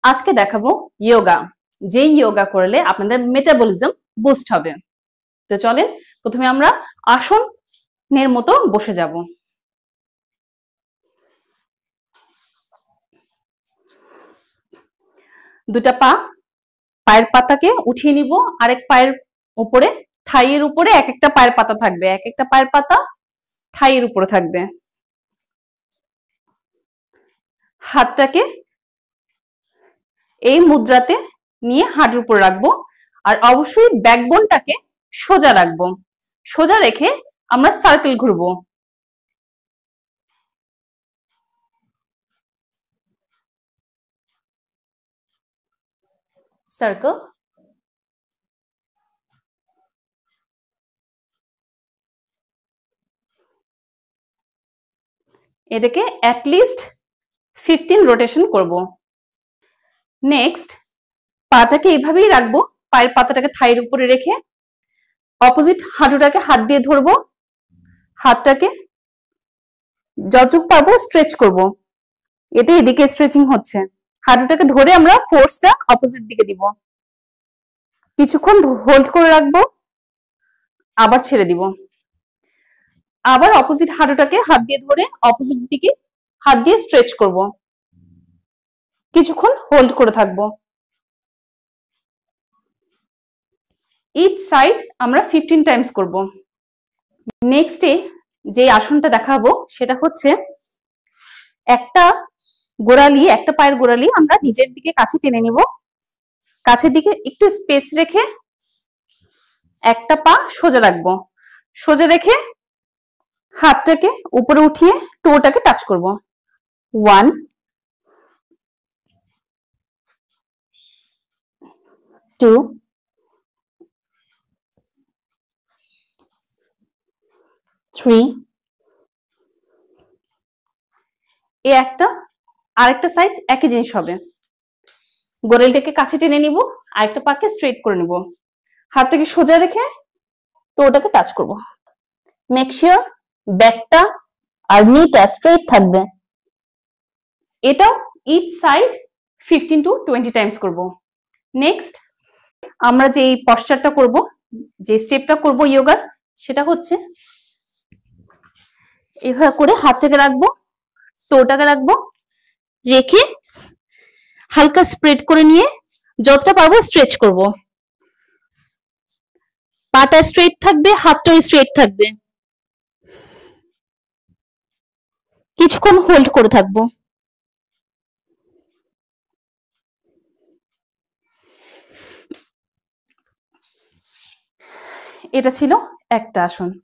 আজকে দেখাবো যোগা, যেই যোগা করলে আপনাদের মেটাবলিজম বুস্ট হবে। তো চলেন প্রথমে আমরা আসনের মতো বসে যাব। দুটা পায়ের পাতাকে উঠিয়ে নিব, আরেক পায়ের উপরে, থাইয়ের উপরে এক একটা পায়ের পাতা থাকবে, এক একটা পায়ের পাতা থাইয়ের উপরে থাকবে। হাতটাকে এই মুদ্রাতে নিয়ে হাঁটুর উপর রাখবো, আর অবশ্যই ব্যাকবোনটাকে সোজা রাখবো। সোজা রেখে আমরা সার্কেল ঘুরবো। সার্কেল। এটাকে অ্যাটলিস্ট 15 রোটেশন করব। নেক্সট পাটাকে এইভাবেই রাখবো, পায়ের পাতাটাকে থাইয়ের উপরে রেখে অপোজিট হাঁটুটাকে হাত দিয়ে ধরবো, হাতটাকে যতটুকু পারবো স্ট্রেচ করব। এতে এদিকে স্ট্রেচিং হচ্ছে। হাঁটুটাকে ধরে আমরা ফোর্সটা অপোজিট দিকে দিব, কিছুক্ষণ হোল্ড করে রাখবো, আবার ছেড়ে দিব। আবার অপোজিট হাঁটুটাকে হাত দিয়ে ধরে অপোজিট দিকে হাত দিয়ে স্ট্রেচ করব, কিছুক্ষণ হোল্ড করে থাকবো। ইচ সাইড আমরা 15 টাইমস করব। নেক্সটে যে আসনটা দেখাবো সেটা হচ্ছে একটা গোড়ালি, একটা পায়ের গোড়ালি আমরা নিচের দিকে কাছে টেনে নিব, কাছের দিকে একটু স্পেস রেখে একটা পা সোজা রাখবো। সোজা রেখে হাতটাকে উপরে উঠিয়ে টোটাকে টাচ করব। 1 2 3। এই একটা আরেকটা সাইড একই জিনিস হবে। গোড়ালিটাকে কাছে টেনে নিব, আরেকটা পাকে স্ট্রেট করে নিব, হাতটাকে সোজা রেখে টোটাকে টাচ করব। মেক শিওর ব্যাকটা আর নিটা স্ট্রেট থাকবে। এটা ইচ সাইড 15 to 20 টাইমস করব। নেক্সট আমরা যে পশ্চারটা করব, যে স্টেপটা করব যোগার, সেটা হচ্ছে এভাবে করে হাতটাকে রাখবো, টোটাকে রাখবো, রেখে হালকা স্প্রেড করে নিয়ে যতটা পারবো স্ট্রেচ করব। পাটা স্ট্রেট থাকবে, হাতটাও স্ট্রেট থাকবে, কিছুক্ষণ হোল্ড করে থাকবো। এটা ছিল একটা আসন।